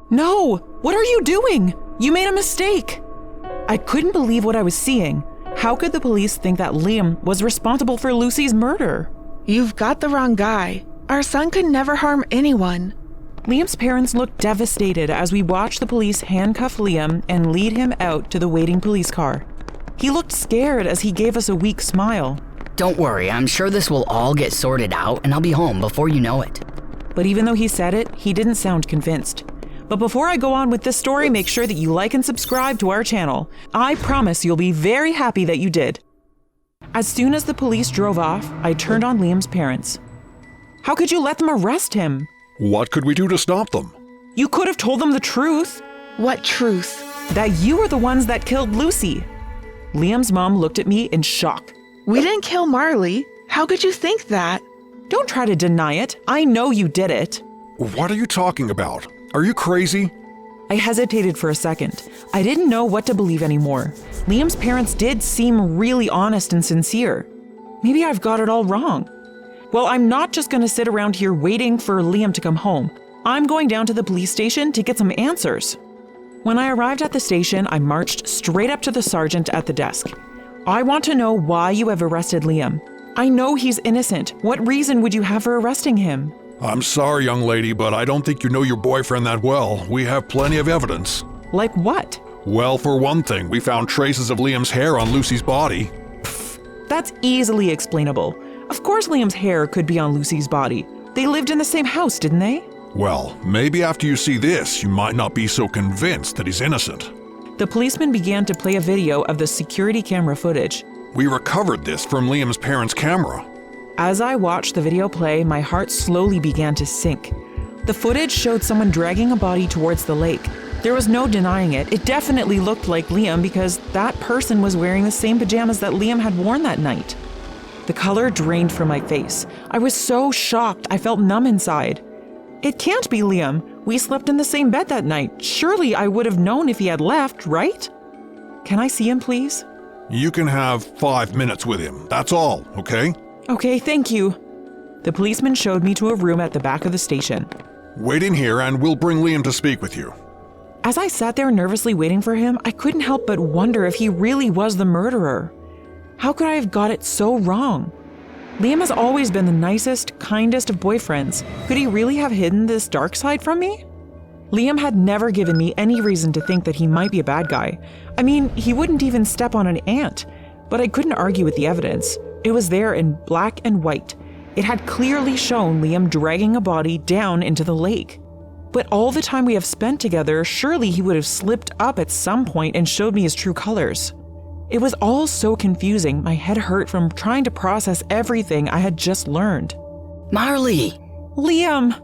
No! What are you doing? You made a mistake! I couldn't believe what I was seeing. How could the police think that Liam was responsible for Lucy's murder? You've got the wrong guy. Our son could never harm anyone. Liam's parents looked devastated as we watched the police handcuff Liam and lead him out to the waiting police car. He looked scared as he gave us a weak smile. Don't worry, I'm sure this will all get sorted out and I'll be home before you know it. But even though he said it, he didn't sound convinced. But before I go on with this story, make sure that you like and subscribe to our channel. I promise you'll be very happy that you did. As soon as the police drove off, I turned on Liam's parents. How could you let them arrest him? What could we do to stop them? You could have told them the truth. What truth? That you were the ones that killed Lucy. Liam's mom looked at me in shock. We didn't kill Marley. How could you think that? Don't try to deny it. I know you did it. What are you talking about? Are you crazy? I hesitated for a second. I didn't know what to believe anymore. Liam's parents did seem really honest and sincere. Maybe I've got it all wrong. Well, I'm not just going to sit around here waiting for Liam to come home. I'm going down to the police station to get some answers. When I arrived at the station, I marched straight up to the sergeant at the desk. I want to know why you have arrested Liam. I know he's innocent. What reason would you have for arresting him? I'm sorry, young lady, but I don't think you know your boyfriend that well. We have plenty of evidence. Like what? Well, for one thing, we found traces of Liam's hair on Lucy's body. That's easily explainable. Of course Liam's hair could be on Lucy's body. They lived in the same house, didn't they? Well, maybe after you see this, you might not be so convinced that he's innocent. The policeman began to play a video of the security camera footage. We recovered this from Liam's parents' camera. As I watched the video play, my heart slowly began to sink. The footage showed someone dragging a body towards the lake. There was no denying it. It definitely looked like Liam because that person was wearing the same pajamas that Liam had worn that night. The color drained from my face. I was so shocked, I felt numb inside. It can't be Liam. We slept in the same bed that night. Surely I would have known if he had left, right? Can I see him, please? You can have 5 minutes with him. That's all, okay? Okay, thank you. The policeman showed me to a room at the back of the station. Wait in here and we'll bring Liam to speak with you. As I sat there nervously waiting for him, I couldn't help but wonder if he really was the murderer. How could I have got it so wrong? Liam has always been the nicest, kindest of boyfriends. Could he really have hidden this dark side from me? Liam had never given me any reason to think that he might be a bad guy. I mean, he wouldn't even step on an ant. But I couldn't argue with the evidence. It was there in black and white. It had clearly shown Liam dragging a body down into the lake. But all the time we have spent together, surely he would have slipped up at some point and showed me his true colors. It was all so confusing. My head hurt from trying to process everything I had just learned. Marley! Liam!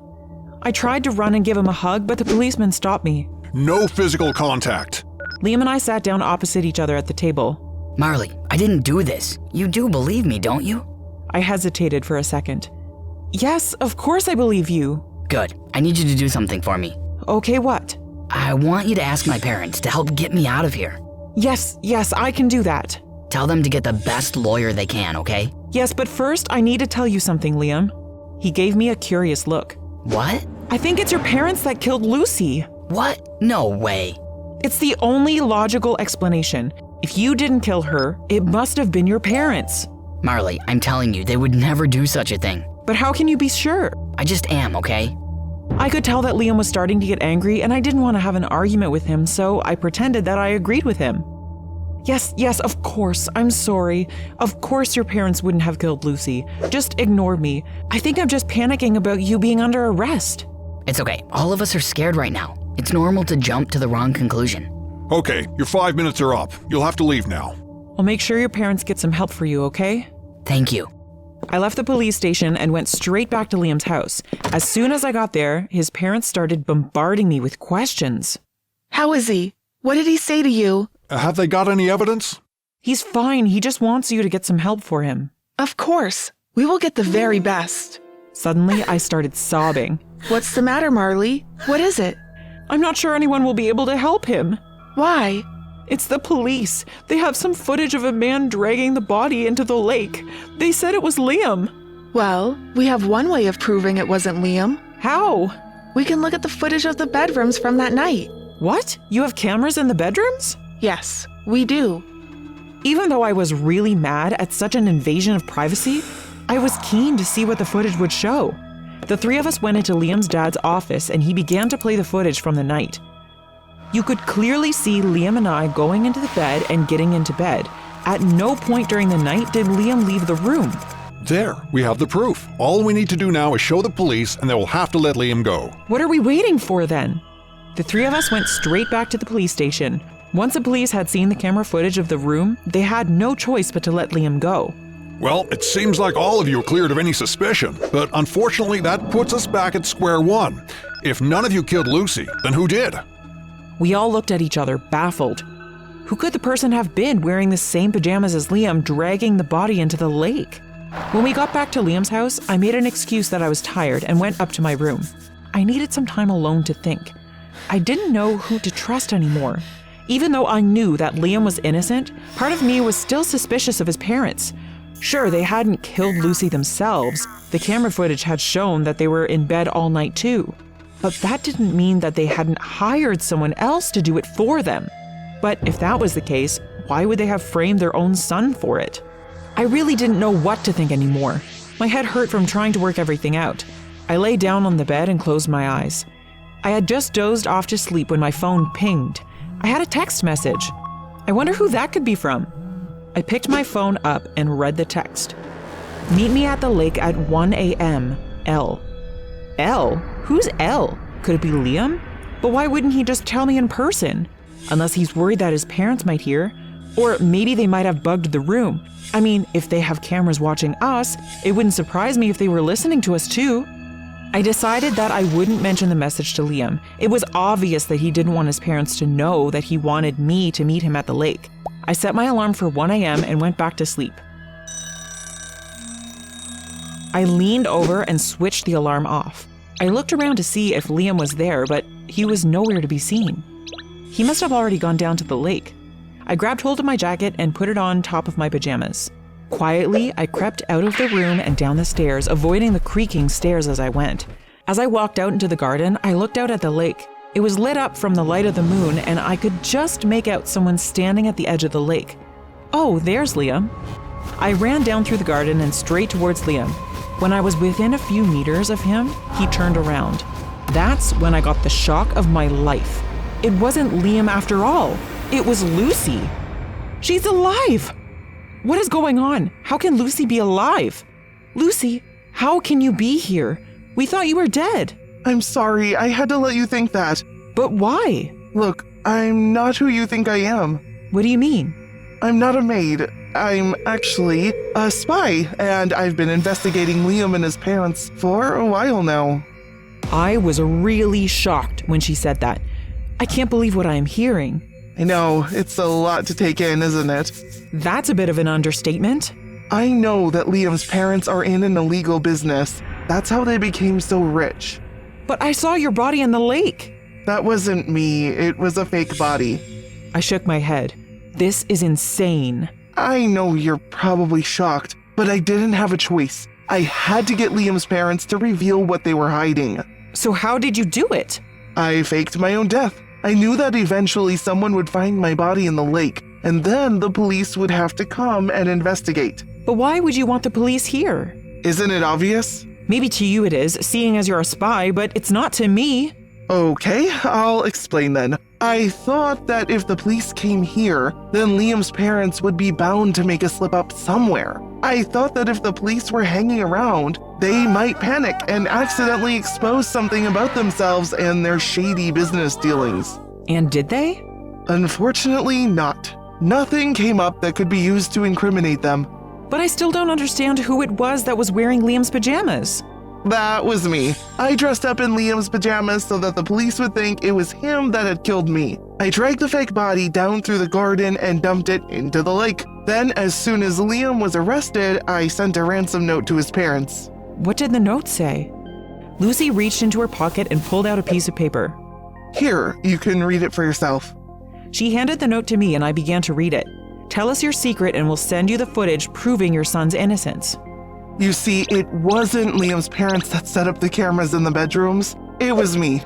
I tried to run and give him a hug, but the policeman stopped me. No physical contact. Liam and I sat down opposite each other at the table. Marley, I didn't do this. You do believe me, don't you? I hesitated for a second. Yes, of course I believe you. Good. I need you to do something for me. Okay, what? I want you to ask my parents to help get me out of here. Yes, I can do that. Tell them to get the best lawyer they can, okay? Yes, but first I need to tell you something, Liam. He gave me a curious look. What? I think it's your parents that killed Lucy. What? No way. It's the only logical explanation. If you didn't kill her, it must have been your parents. Marley, I'm telling you, they would never do such a thing. But how can you be sure? I just am, okay? I could tell that Liam was starting to get angry and I didn't want to have an argument with him, so I pretended that I agreed with him. Yes, of course, I'm sorry. Of course your parents wouldn't have killed Lucy. Just ignore me. I think I'm just panicking about you being under arrest. It's okay. All of us are scared right now. It's normal to jump to the wrong conclusion. Okay, your 5 minutes are up. You'll have to leave now. I'll make sure your parents get some help for you, okay? Thank you. I left the police station and went straight back to Liam's house. As soon as I got there, his parents started bombarding me with questions. How is he? What did he say to you? Have they got any evidence? He's fine. He just wants you to get some help for him. Of course. We will get the very best. Suddenly, I started sobbing. What's the matter, Marley? What is it? I'm not sure anyone will be able to help him. Why? It's the police. They have some footage of a man dragging the body into the lake. They said it was Liam. Well, we have one way of proving it wasn't Liam. How? We can look at the footage of the bedrooms from that night. What? You have cameras in the bedrooms? Yes, we do. Even though I was really mad at such an invasion of privacy, I was keen to see what the footage would show. The three of us went into Liam's dad's office and he began to play the footage from the night. You could clearly see Liam and I going into the bed and getting into bed. At no point during the night did Liam leave the room. There, we have the proof. All we need to do now is show the police and they will have to let Liam go. What are we waiting for then? The three of us went straight back to the police station. Once the police had seen the camera footage of the room, they had no choice but to let Liam go. Well, it seems like all of you are cleared of any suspicion, but unfortunately that puts us back at square one. If none of you killed Lucy, then who did? We all looked at each other, baffled. Who could the person have been wearing the same pajamas as Liam, dragging the body into the lake? When we got back to Liam's house, I made an excuse that I was tired and went up to my room. I needed some time alone to think. I didn't know who to trust anymore. Even though I knew that Liam was innocent, part of me was still suspicious of his parents. Sure, they hadn't killed Lucy themselves. The camera footage had shown that they were in bed all night too. But that didn't mean that they hadn't hired someone else to do it for them. But if that was the case, why would they have framed their own son for it? I really didn't know what to think anymore. My head hurt from trying to work everything out. I lay down on the bed and closed my eyes. I had just dozed off to sleep when my phone pinged. I had a text message. I wonder who that could be from. I picked my phone up and read the text. Meet me at the lake at 1 a.m. L. L? Who's L? Could it be Liam? But why wouldn't he just tell me in person? Unless he's worried that his parents might hear. Or maybe they might have bugged the room. I mean, if they have cameras watching us, it wouldn't surprise me if they were listening to us too. I decided that I wouldn't mention the message to Liam. It was obvious that he didn't want his parents to know that he wanted me to meet him at the lake. I set my alarm for 1 a.m. and went back to sleep. I leaned over and switched the alarm off. I looked around to see if Liam was there, but he was nowhere to be seen. He must have already gone down to the lake. I grabbed hold of my jacket and put it on top of my pajamas. Quietly, I crept out of the room and down the stairs, avoiding the creaking stairs as I went. As I walked out into the garden, I looked out at the lake. It was lit up from the light of the moon, and I could just make out someone standing at the edge of the lake. Oh, there's Liam. I ran down through the garden and straight towards Liam. When I was within a few meters of him, he turned around. That's when I got the shock of my life. It wasn't Liam after all. It was Lucy. She's alive! What is going on? How can Lucy be alive? Lucy, how can you be here? We thought you were dead. I'm sorry, I had to let you think that. But why? Look, I'm not who you think I am. What do you mean? I'm not a maid. I'm actually a spy, and I've been investigating Liam and his parents for a while now. I was really shocked when she said that. I can't believe what I am hearing. I know, it's a lot to take in, isn't it? That's a bit of an understatement. I know that Liam's parents are in an illegal business. That's how they became so rich. But I saw your body in the lake. That wasn't me, it was a fake body. I shook my head. This is insane. I know you're probably shocked, but I didn't have a choice. I had to get Liam's parents to reveal what they were hiding. So how did you do it? I faked my own death. I knew that eventually someone would find my body in the lake, and then the police would have to come and investigate. But why would you want the police here? Isn't it obvious? Maybe to you it is, seeing as you're a spy, but it's not to me. Okay, I'll explain then. I thought that if the police came here, then Liam's parents would be bound to make a slip up somewhere. I thought that if the police were hanging around, they might panic and accidentally expose something about themselves and their shady business dealings. And did they? Unfortunately, not. Nothing came up that could be used to incriminate them. But I still don't understand who it was that was wearing Liam's pajamas. That was me. I dressed up in Liam's pajamas so that the police would think it was him that had killed me. I dragged the fake body down through the garden and dumped it into the lake. Then, as soon as Liam was arrested, I sent a ransom note to his parents. What did the note say? Lucy reached into her pocket and pulled out a piece of paper. Here, you can read it for yourself. She handed the note to me and I began to read it. Tell us your secret and we'll send you the footage proving your son's innocence. You see, it wasn't Liam's parents that set up the cameras in the bedrooms. It was me.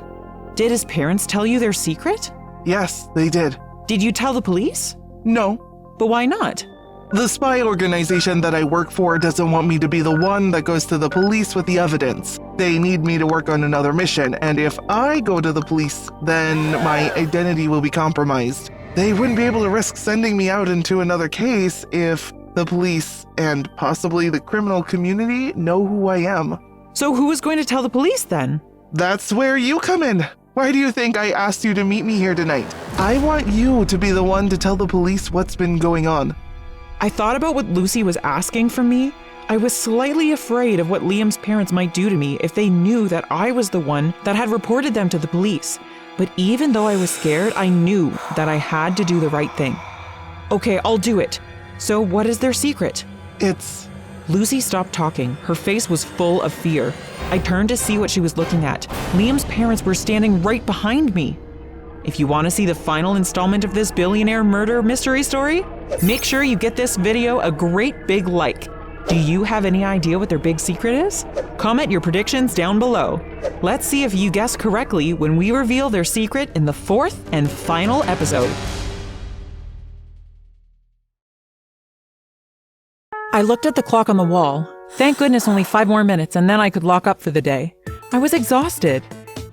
Did his parents tell you their secret? Yes, they did. Did you tell the police? No. But why not? The spy organization that I work for doesn't want me to be the one that goes to the police with the evidence. They need me to work on another mission, and if I go to the police, then my identity will be compromised. They wouldn't be able to risk sending me out into another case if the police and possibly the criminal community know who I am. So who is going to tell the police then? That's where you come in. Why do you think I asked you to meet me here tonight? I want you to be the one to tell the police what's been going on. I thought about what Lucy was asking from me. I was slightly afraid of what Liam's parents might do to me if they knew that I was the one that had reported them to the police. But even though I was scared, I knew that I had to do the right thing. Okay, I'll do it. So what is their secret? Lucy stopped talking. Her face was full of fear. I turned to see what she was looking at. Liam's parents were standing right behind me. If you want to see the final installment of this billionaire murder mystery story, make sure you get this video a great big like. Do you have any idea what their big secret is? Comment your predictions down below. Let's see if you guess correctly when we reveal their secret in the 4th and final episode. I looked at the clock on the wall. Thank goodness only 5 more minutes and then I could lock up for the day. I was exhausted.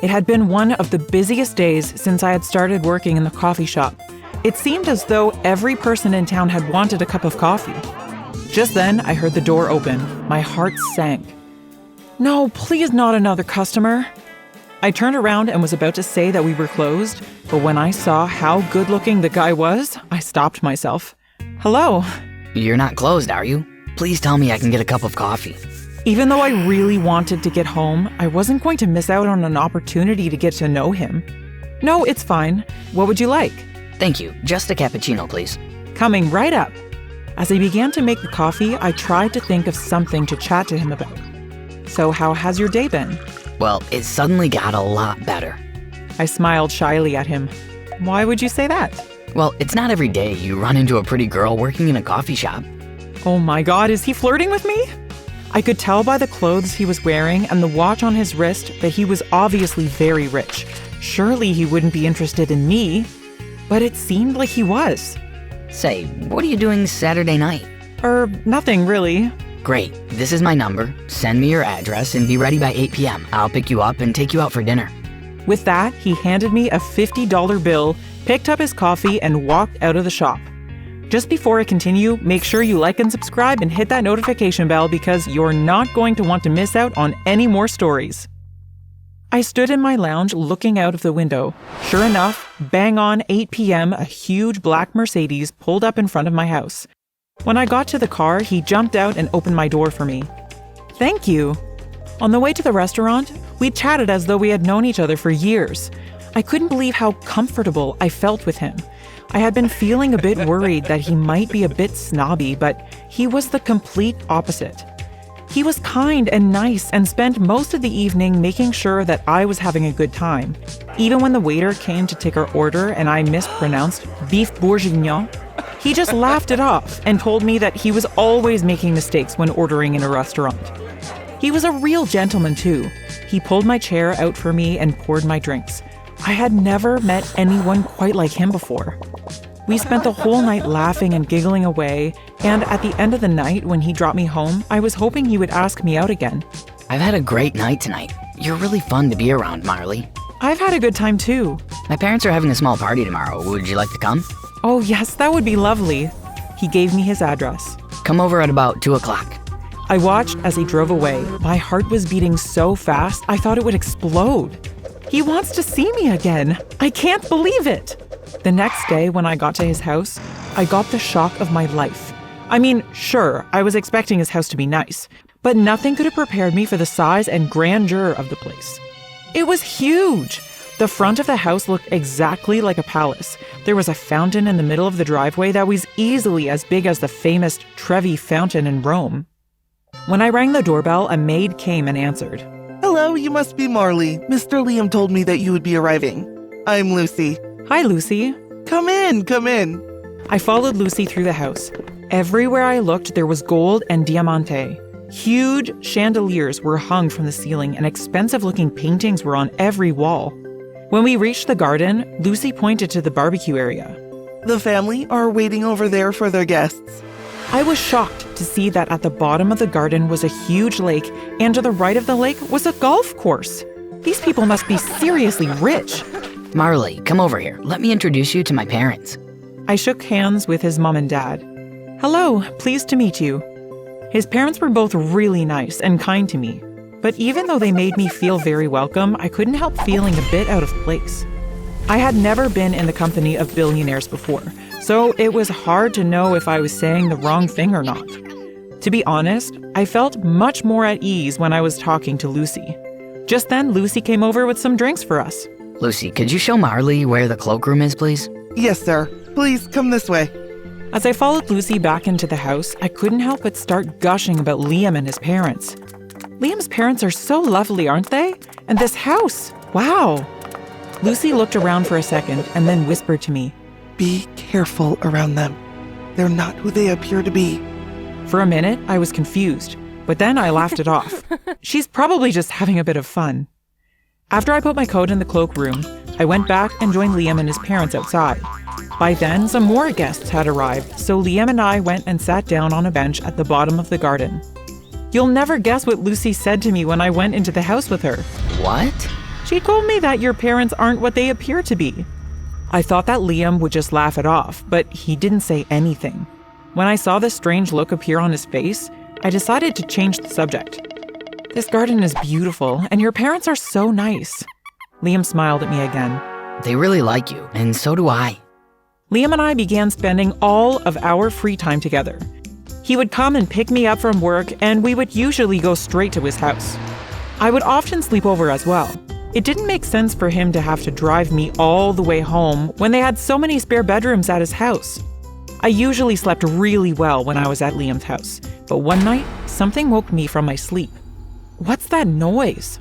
It had been one of the busiest days since I had started working in the coffee shop. It seemed as though every person in town had wanted a cup of coffee. Just then, I heard the door open. My heart sank. No, please not another customer. I turned around and was about to say that we were closed, but when I saw how good-looking the guy was, I stopped myself. Hello. You're not closed, are you? Please tell me I can get a cup of coffee. Even though I really wanted to get home, I wasn't going to miss out on an opportunity to get to know him. No, it's fine. What would you like? Thank you. Just a cappuccino, please. Coming right up. As I began to make the coffee, I tried to think of something to chat to him about. So how has your day been? Well, it suddenly got a lot better. I smiled shyly at him. Why would you say that? Well, it's not every day you run into a pretty girl working in a coffee shop. Oh my God, is he flirting with me? I could tell by the clothes he was wearing and the watch on his wrist that he was obviously very rich. Surely he wouldn't be interested in me, but it seemed like he was. Say, what are you doing Saturday night? Nothing really. Great, this is my number. Send me your address and be ready by 8 p.m. I'll pick you up and take you out for dinner. With that, he handed me a $50 bill, picked up his coffee, and walked out of the shop. Just before I continue, make sure you like and subscribe and hit that notification bell because you're not going to want to miss out on any more stories. I stood in my lounge looking out of the window. Sure enough, bang on 8 p.m., a huge black Mercedes pulled up in front of my house. When I got to the car, he jumped out and opened my door for me. Thank you. On the way to the restaurant, we chatted as though we had known each other for years. I couldn't believe how comfortable I felt with him. I had been feeling a bit worried that he might be a bit snobby, but he was the complete opposite. He was kind and nice and spent most of the evening making sure that I was having a good time. Even when the waiter came to take our order and I mispronounced beef bourguignon, he just laughed it off and told me that he was always making mistakes when ordering in a restaurant. He was a real gentleman too. He pulled my chair out for me and poured my drinks. I had never met anyone quite like him before. We spent the whole night laughing and giggling away, and at the end of the night when he dropped me home, I was hoping he would ask me out again. I've had a great night tonight. You're really fun to be around, Marley. I've had a good time too. My parents are having a small party tomorrow. Would you like to come? Oh yes, that would be lovely. He gave me his address. Come over at about 2 o'clock. I watched as he drove away. My heart was beating so fast, I thought it would explode. He wants to see me again. I can't believe it. The next day, when I got to his house, I got the shock of my life. I mean, sure, I was expecting his house to be nice, but nothing could have prepared me for the size and grandeur of the place. It was huge. The front of the house looked exactly like a palace. There was a fountain in the middle of the driveway that was easily as big as the famous Trevi Fountain in Rome. When I rang the doorbell, a maid came and answered. Hello, you must be Marley. Mr. Liam told me that you would be arriving. I'm Lucy. Hi, Lucy. Come in, come in. I followed Lucy through the house. Everywhere I looked, there was gold and diamante. Huge chandeliers were hung from the ceiling and expensive-looking paintings were on every wall. When we reached the garden, Lucy pointed to the barbecue area. The family are waiting over there for their guests. I was shocked to see that at the bottom of the garden was a huge lake, and to the right of the lake was a golf course. These people must be seriously rich. Marley, come over here. Let me introduce you to my parents. I shook hands with his mom and dad. Hello, pleased to meet you. His parents were both really nice and kind to me, but even though they made me feel very welcome, I couldn't help feeling a bit out of place. I had never been in the company of billionaires before, so it was hard to know if I was saying the wrong thing or not. To be honest, I felt much more at ease when I was talking to Lucy. Just then, Lucy came over with some drinks for us. Lucy, could you show Marley where the cloakroom is, please? Yes, sir. Please come this way. As I followed Lucy back into the house, I couldn't help but start gushing about Liam and his parents. Liam's parents are so lovely, aren't they? And this house, wow. Lucy looked around for a second and then whispered to me, Be careful around them. They're not who they appear to be. For a minute, I was confused, but then I laughed it off. She's probably just having a bit of fun. After I put my coat in the cloakroom, I went back and joined Liam and his parents outside. By then, some more guests had arrived, so Liam and I went and sat down on a bench at the bottom of the garden. You'll never guess what Lucy said to me when I went into the house with her. What? She told me that your parents aren't what they appear to be. I thought that Liam would just laugh it off, but he didn't say anything. When I saw this strange look appear on his face, I decided to change the subject. This garden is beautiful, and your parents are so nice. Liam smiled at me again. They really like you, and so do I. Liam and I began spending all of our free time together. He would come and pick me up from work, and we would usually go straight to his house. I would often sleep over as well. It didn't make sense for him to have to drive me all the way home when they had so many spare bedrooms at his house. I usually slept really well when I was at Liam's house, but one night, something woke me from my sleep. What's that noise?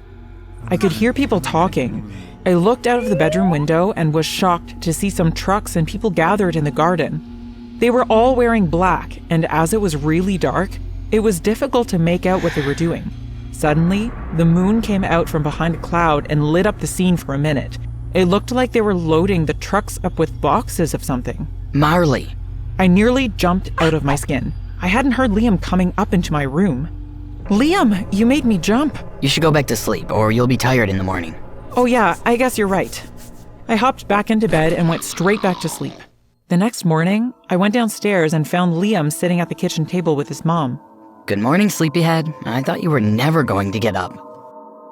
I could hear people talking. I looked out of the bedroom window and was shocked to see some trucks and people gathered in the garden. They were all wearing black, and as it was really dark, it was difficult to make out what they were doing. Suddenly, the moon came out from behind a cloud and lit up the scene for a minute. It looked like they were loading the trucks up with boxes of something. Marley. I nearly jumped out of my skin. I hadn't heard Liam coming up into my room. Liam, you made me jump. You should go back to sleep, or you'll be tired in the morning. Oh yeah, I guess you're right. I hopped back into bed and went straight back to sleep. The next morning, I went downstairs and found Liam sitting at the kitchen table with his mom. Good morning, sleepyhead. I thought you were never going to get up.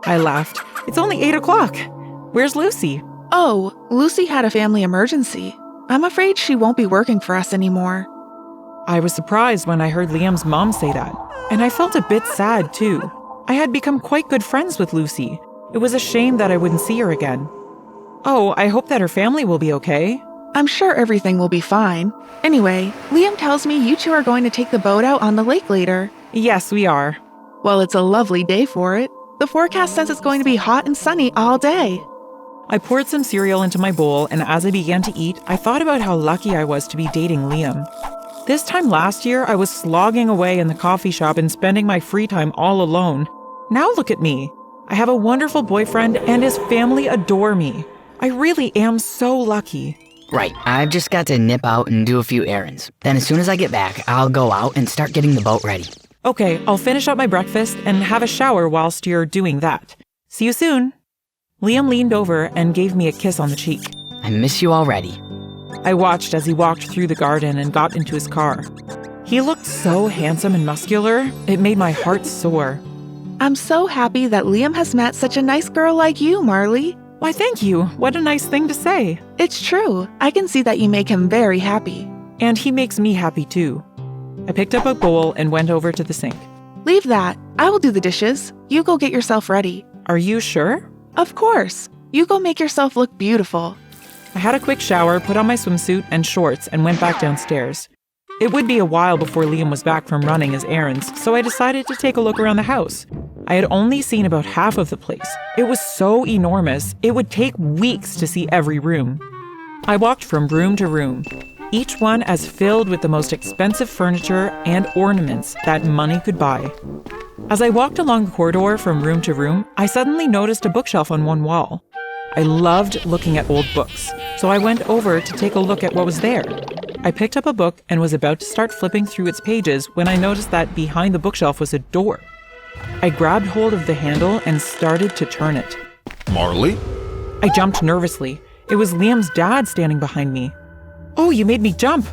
I laughed. It's only 8 o'clock. Where's Lucy? Oh, Lucy had a family emergency. I'm afraid she won't be working for us anymore. I was surprised when I heard Liam's mom say that, and I felt a bit sad too. I had become quite good friends with Lucy. It was a shame that I wouldn't see her again. Oh, I hope that her family will be okay. I'm sure everything will be fine. Anyway, Liam tells me you two are going to take the boat out on the lake later. Yes, we are. Well, it's a lovely day for it. The forecast says it's going to be hot and sunny all day. I poured some cereal into my bowl, and as I began to eat, I thought about how lucky I was to be dating Liam. This time last year, I was slogging away in the coffee shop and spending my free time all alone. Now look at me. I have a wonderful boyfriend, and his family adore me. I really am so lucky. Right, I've just got to nip out and do a few errands. Then as soon as I get back, I'll go out and start getting the boat ready. Okay, I'll finish up my breakfast and have a shower whilst you're doing that. See you soon. Liam leaned over and gave me a kiss on the cheek. I miss you already. I watched as he walked through the garden and got into his car. He looked so handsome and muscular, it made my heart soar. I'm so happy that Liam has met such a nice girl like you, Marley. Why, thank you. What a nice thing to say. It's true. I can see that you make him very happy. And he makes me happy too. I picked up a bowl and went over to the sink. Leave that. I will do the dishes. You go get yourself ready. Are you sure? Of course. You go make yourself look beautiful. I had a quick shower, put on my swimsuit and shorts, and went back downstairs. It would be a while before Liam was back from running his errands, so I decided to take a look around the house. I had only seen about half of the place. It was so enormous, it would take weeks to see every room. I walked from room to room, each one as filled with the most expensive furniture and ornaments that money could buy. As I walked along the corridor from room to room, I suddenly noticed a bookshelf on one wall. I loved looking at old books, so I went over to take a look at what was there. I picked up a book and was about to start flipping through its pages when I noticed that behind the bookshelf was a door. I grabbed hold of the handle and started to turn it. Marley? I jumped nervously. It was Liam's dad standing behind me. Oh, you made me jump.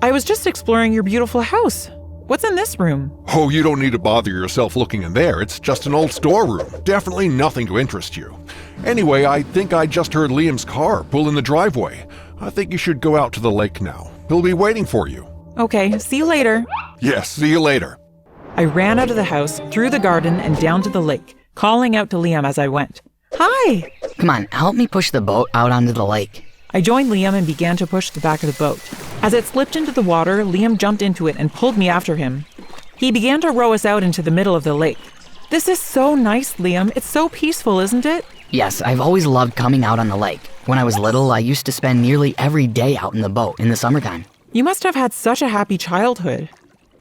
I was just exploring your beautiful house. What's in this room? Oh, you don't need to bother yourself looking in there. It's just an old storeroom. Definitely nothing to interest you. Anyway, I think I just heard Liam's car pull in the driveway. I think you should go out to the lake now. He'll be waiting for you. Okay, see you later. Yes, see you later. I ran out of the house, through the garden, and down to the lake, calling out to Liam as I went. Hi! Come on, help me push the boat out onto the lake. I joined Liam and began to push the back of the boat. As it slipped into the water, Liam jumped into it and pulled me after him. He began to row us out into the middle of the lake. This is so nice, Liam. It's so peaceful, isn't it? Yes, I've always loved coming out on the lake. When I was little, I used to spend nearly every day out in the boat in the summertime. You must have had such a happy childhood.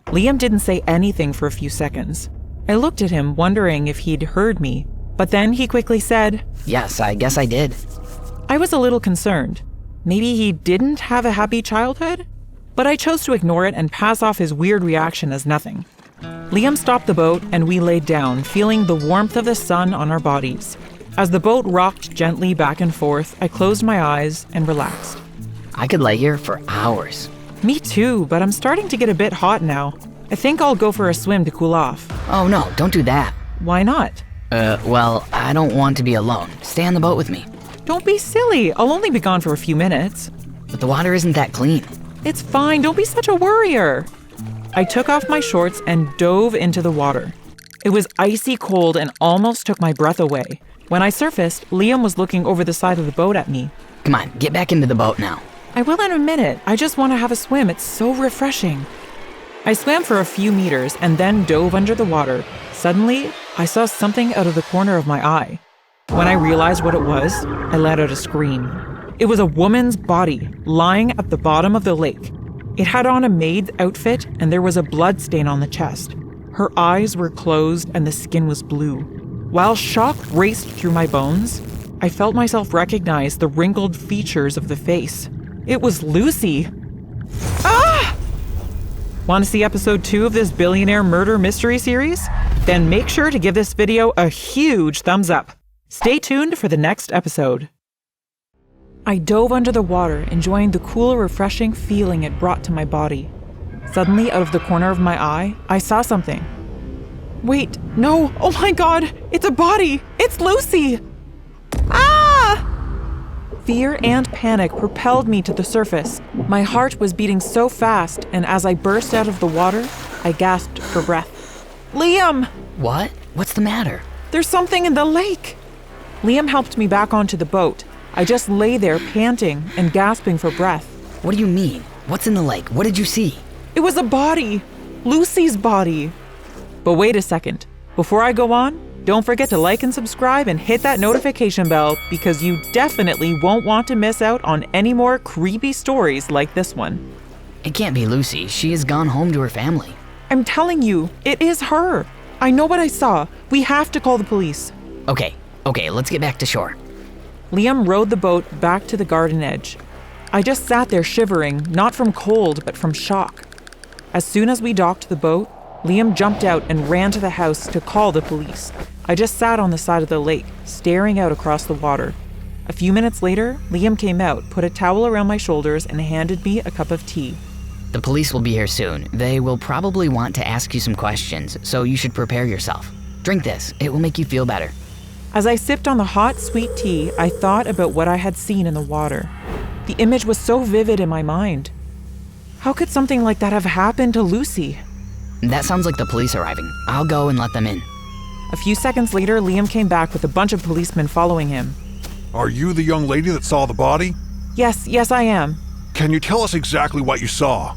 Liam didn't say anything for a few seconds. I looked at him, wondering if he'd heard me, but then he quickly said, Yes, I guess I did. I was a little concerned. Maybe he didn't have a happy childhood? But I chose to ignore it and pass off his weird reaction as nothing. Liam stopped the boat and we laid down, feeling the warmth of the sun on our bodies. As the boat rocked gently back and forth, I closed my eyes and relaxed. I could lay here for hours. Me too, but I'm starting to get a bit hot now. I think I'll go for a swim to cool off. Oh no, don't do that. Why not? Well, I don't want to be alone. Stay on the boat with me. Don't be silly. I'll only be gone for a few minutes. But the water isn't that clean. It's fine. Don't be such a worrier. I took off my shorts and dove into the water. It was icy cold and almost took my breath away. When I surfaced, Liam was looking over the side of the boat at me. Come on, get back into the boat now. I will in a minute. I just want to have a swim. It's so refreshing. I swam for a few meters and then dove under the water. Suddenly, I saw something out of the corner of my eye. When I realized what it was, I let out a scream. It was a woman's body lying at the bottom of the lake. It had on a maid's outfit and there was a blood stain on the chest. Her eyes were closed and the skin was blue. While shock raced through my bones, I felt myself recognize the wrinkled features of the face. It was Lucy. Ah! Want to see episode 2 of this Billionaire murder mystery series? Then make sure to give this video a huge thumbs up. Stay tuned for the next episode. I dove under the water, enjoying the cool, refreshing feeling it brought to my body. Suddenly, out of the corner of my eye, I saw something. Wait, no, oh my God, it's a body! It's Lucy! Ah! Fear and panic propelled me to the surface. My heart was beating so fast, and as I burst out of the water, I gasped for breath. Liam! What? What's the matter? There's something in the lake! Liam helped me back onto the boat. I just lay there panting and gasping for breath. What do you mean? What's in the lake? What did you see? It was a body! Lucy's body! But wait a second. Before I go on, don't forget to like and subscribe and hit that notification bell because you definitely won't want to miss out on any more creepy stories like this one. It can't be Lucy. She has gone home to her family. I'm telling you, it is her. I know what I saw. We have to call the police. Okay, let's get back to shore. Liam rowed the boat back to the garden edge. I just sat there shivering, not from cold, but from shock. As soon as we docked the boat, Liam jumped out and ran to the house to call the police. I just sat on the side of the lake, staring out across the water. A few minutes later, Liam came out, put a towel around my shoulders, and handed me a cup of tea. The police will be here soon. They will probably want to ask you some questions, so you should prepare yourself. Drink this. It will make you feel better. As I sipped on the hot, sweet tea, I thought about what I had seen in the water. The image was so vivid in my mind. How could something like that have happened to Lucy? That sounds like the police arriving. I'll go and let them in. A few seconds later, Liam came back with a bunch of policemen following him. Are you the young lady that saw the body? Yes, I am. Can you tell us exactly what you saw?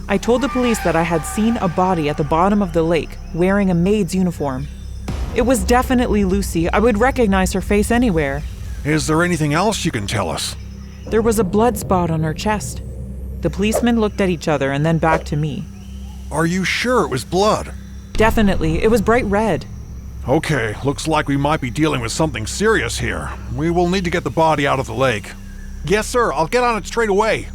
I told the police that I had seen a body at the bottom of the lake, wearing a maid's uniform. It was definitely Lucy. I would recognize her face anywhere. Is there anything else you can tell us? There was a blood spot on her chest. The policemen looked at each other and then back to me. Are you sure it was blood? Definitely, it was bright red. Okay, looks like we might be dealing with something serious here. We will need to get the body out of the lake. Yes, sir, I'll get on it straight away.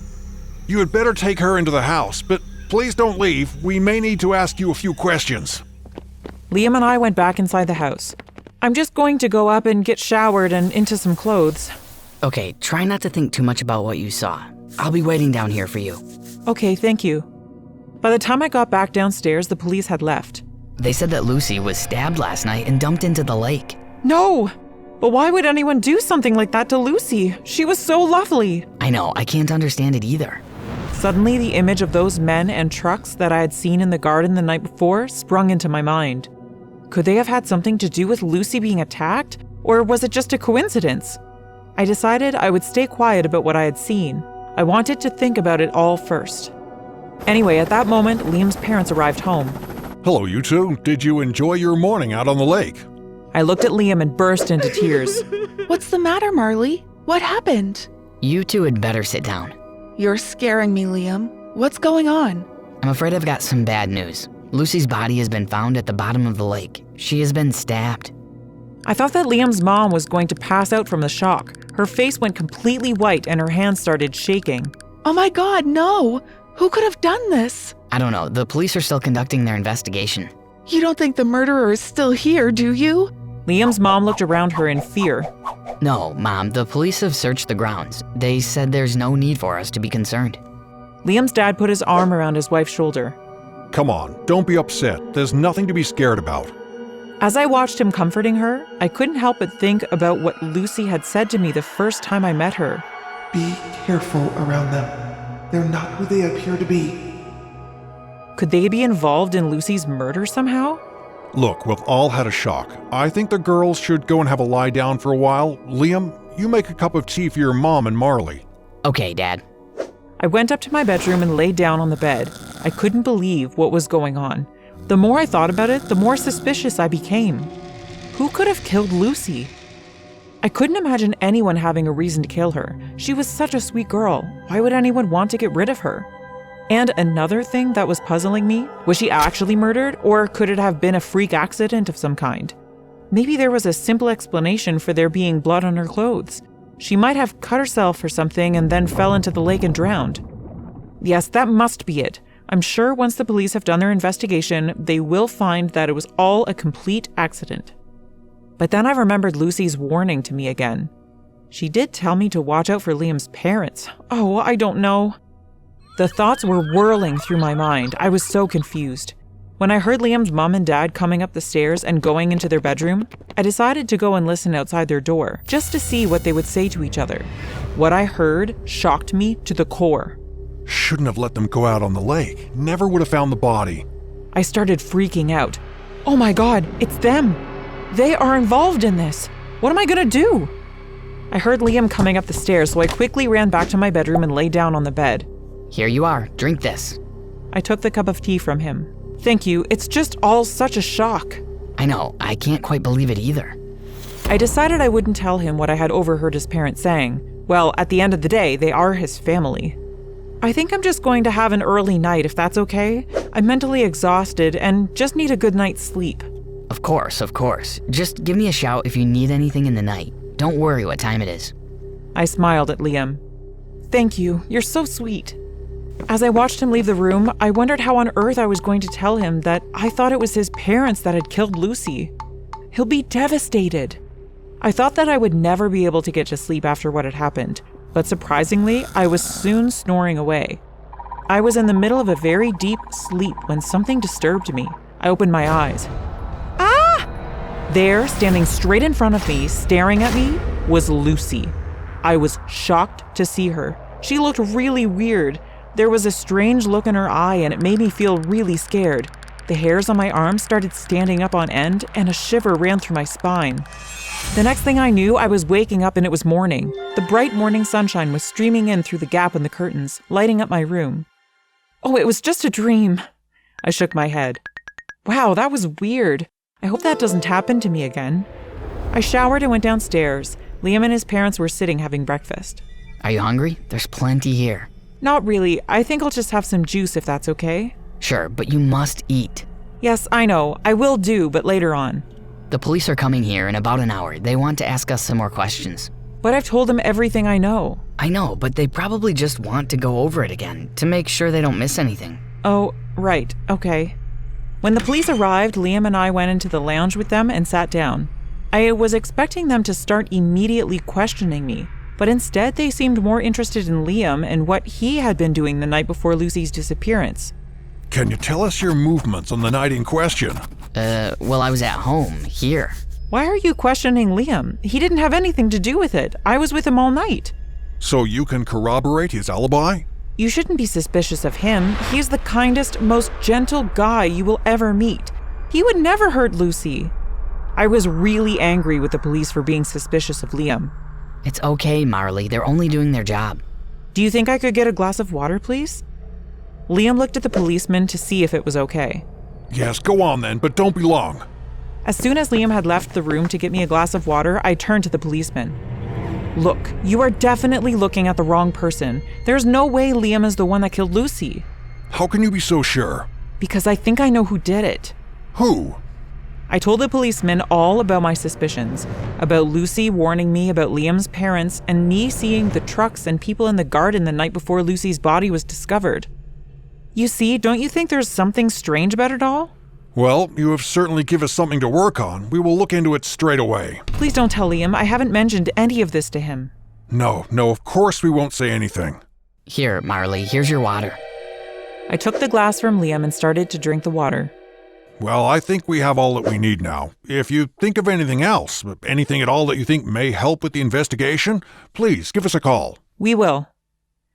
You had better take her into the house, but please don't leave. We may need to ask you a few questions. Liam and I went back inside the house. I'm just going to go up and get showered and into some clothes. Okay, try not to think too much about what you saw. I'll be waiting down here for you. Okay, thank you. By the time I got back downstairs, the police had left. They said that Lucy was stabbed last night and dumped into the lake. No! But why would anyone do something like that to Lucy? She was so lovely. I know, I can't understand it either. Suddenly, the image of those men and trucks that I had seen in the garden the night before sprung into my mind. Could they have had something to do with Lucy being attacked? Or was it just a coincidence? I decided I would stay quiet about what I had seen. I wanted to think about it all first. Anyway, at that moment, Liam's parents arrived home. Hello, you two. Did you enjoy your morning out on the lake? I looked at Liam and burst into tears. What's the matter, Marley? What happened? You two had better sit down. You're scaring me, Liam. What's going on? I'm afraid I've got some bad news. Lucy's body has been found at the bottom of the lake. She has been stabbed. I thought that Liam's mom was going to pass out from the shock. Her face went completely white and her hands started shaking. Oh my God, no! Who could have done this? I don't know, the police are still conducting their investigation. You don't think the murderer is still here, do you? Liam's mom looked around her in fear. No, Mom, the police have searched the grounds. They said there's no need for us to be concerned. Liam's dad put his arm around his wife's shoulder. Come on, don't be upset. There's nothing to be scared about. As I watched him comforting her, I couldn't help but think about what Lucy had said to me the first time I met her. Be careful around them. They're not who they appear to be. Could they be involved in Lucy's murder somehow? Look, we've all had a shock. I think the girls should go and have a lie down for a while. Liam, you make a cup of tea for your mom and Marley. Okay, Dad. I went up to my bedroom and laid down on the bed. I couldn't believe what was going on. The more I thought about it, the more suspicious I became. Who could have killed Lucy? I couldn't imagine anyone having a reason to kill her. She was such a sweet girl. Why would anyone want to get rid of her? And another thing that was puzzling me, was she actually murdered, or could it have been a freak accident of some kind? Maybe there was a simple explanation for there being blood on her clothes. She might have cut herself or something and then fell into the lake and drowned. Yes, that must be it. I'm sure once the police have done their investigation, they will find that it was all a complete accident. But then I remembered Lucy's warning to me again. She did tell me to watch out for Liam's parents. Oh, I don't know. The thoughts were whirling through my mind. I was so confused. When I heard Liam's mom and dad coming up the stairs and going into their bedroom, I decided to go and listen outside their door, just to see what they would say to each other. What I heard shocked me to the core. Shouldn't have let them go out on the lake. Never would have found the body. I started freaking out. Oh my God, it's them. They are involved in this. What am I gonna do? I heard Liam coming up the stairs, so I quickly ran back to my bedroom and lay down on the bed. Here you are, drink this. I took the cup of tea from him. Thank you, it's just all such a shock. I know, I can't quite believe it either. I decided I wouldn't tell him what I had overheard his parents saying. Well, at the end of the day, they are his family. I think I'm just going to have an early night if that's okay. I'm mentally exhausted and just need a good night's sleep. Of course, of course. Just give me a shout if you need anything in the night. Don't worry what time it is. I smiled at Liam. Thank you, you're so sweet. As I watched him leave the room, I wondered how on earth I was going to tell him that I thought it was his parents that had killed Lucy. He'll be devastated. I thought that I would never be able to get to sleep after what had happened, but surprisingly, I was soon snoring away. I was in the middle of a very deep sleep when something disturbed me. I opened my eyes. Ah! There, standing straight in front of me, staring at me, was Lucy. I was shocked to see her. She looked really weird. There was a strange look in her eye and it made me feel really scared. The hairs on my arms started standing up on end and a shiver ran through my spine. The next thing I knew, I was waking up and it was morning. The bright morning sunshine was streaming in through the gap in the curtains, lighting up my room. Oh, it was just a dream. I shook my head. Wow, that was weird. I hope that doesn't happen to me again. I showered and went downstairs. Liam and his parents were sitting having breakfast. Are you hungry? There's plenty here. Not really. I think I'll just have some juice if that's okay. Sure, but you must eat. Yes, I know. I will do, but later on. The police are coming here in about an hour. They want to ask us some more questions. But I've told them everything I know. I know, but they probably just want to go over it again to make sure they don't miss anything. Oh, right. Okay. When the police arrived, Liam and I went into the lounge with them and sat down. I was expecting them to start immediately questioning me, but instead they seemed more interested in Liam and what he had been doing the night before Lucy's disappearance. Can you tell us your movements on the night in question? Well, I was at home, here. Why are you questioning Liam? He didn't have anything to do with it. I was with him all night. So you can corroborate his alibi? You shouldn't be suspicious of him. He's the kindest, most gentle guy you will ever meet. He would never hurt Lucy. I was really angry with the police for being suspicious of Liam. It's okay, Marley. They're only doing their job. Do you think I could get a glass of water, please? Liam looked at the policeman to see if it was okay. Yes, go on then, but don't be long. As soon as Liam had left the room to get me a glass of water, I turned to the policeman. Look, you are definitely looking at the wrong person. There's no way Liam is the one that killed Lucy. How can you be so sure? Because I think I know who did it. Who? I told the policeman all about my suspicions, about Lucy warning me about Liam's parents, and me seeing the trucks and people in the garden the night before Lucy's body was discovered. You see, don't you think there's something strange about it all? Well, you have certainly given us something to work on. We will look into it straight away. Please don't tell Liam. I haven't mentioned any of this to him. No, of course we won't say anything. Here, Marley, here's your water. I took the glass from Liam and started to drink the water. Well, I think we have all that we need now. If you think of anything else, anything at all that you think may help with the investigation, please give us a call. We will.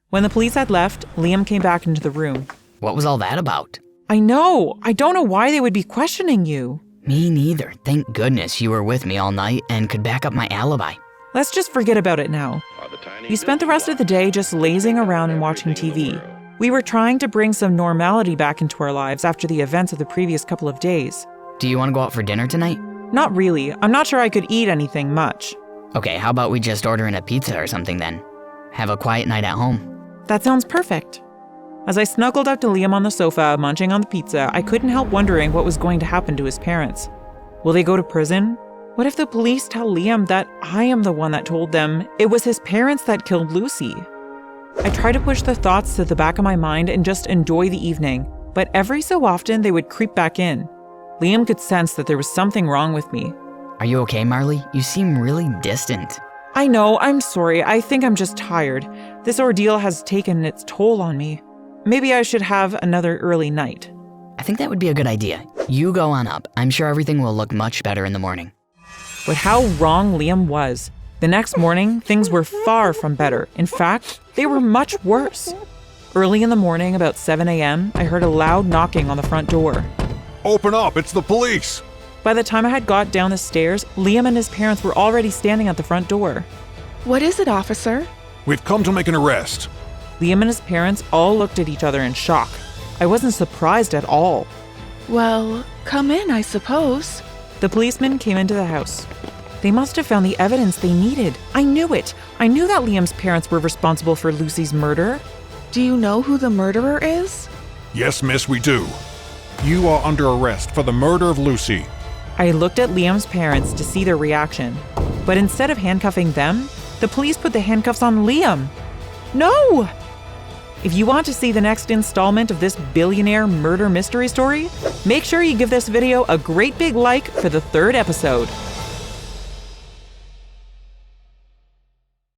When the police had left, Liam came back into the room. What was all that about? I know. I don't know why they would be questioning you. Me neither. Thank goodness you were with me all night and could back up my alibi. Let's just forget about it now. We spent the rest of the day just lazing around and watching TV. We were trying to bring some normality back into our lives after the events of the previous couple of days. Do you want to go out for dinner tonight? Not really. I'm not sure I could eat anything much. Okay, how about we just order in a pizza or something then? Have a quiet night at home. That sounds perfect. As I snuggled up to Liam on the sofa, munching on the pizza, I couldn't help wondering what was going to happen to his parents. Will they go to prison? What if the police tell Liam that I am the one that told them it was his parents that killed Lucy? I try to push the thoughts to the back of my mind and just enjoy the evening, but every so often they would creep back in. Liam could sense that there was something wrong with me. Are you okay, Marley? You seem really distant. I know, I'm sorry. I think I'm just tired. This ordeal has taken its toll on me. Maybe I should have another early night. I think that would be a good idea. You go on up. I'm sure everything will look much better in the morning. But how wrong Liam was. The next morning, things were far from better. In fact, they were much worse. Early in the morning, about 7 a.m., I heard a loud knocking on the front door. Open up, it's the police! By the time I had got down the stairs, Liam and his parents were already standing at the front door. What is it, officer? We've come to make an arrest. Liam and his parents all looked at each other in shock. I wasn't surprised at all. Well, come in, I suppose. The policeman came into the house. They must have found the evidence they needed. I knew it. I knew that Liam's parents were responsible for Lucy's murder. Do you know who the murderer is? Yes, miss, we do. You are under arrest for the murder of Lucy. I looked at Liam's parents to see their reaction. But instead of handcuffing them, the police put the handcuffs on Liam. No! If you want to see the next installment of this billionaire murder mystery story, make sure you give this video a great big like for the 3rd episode.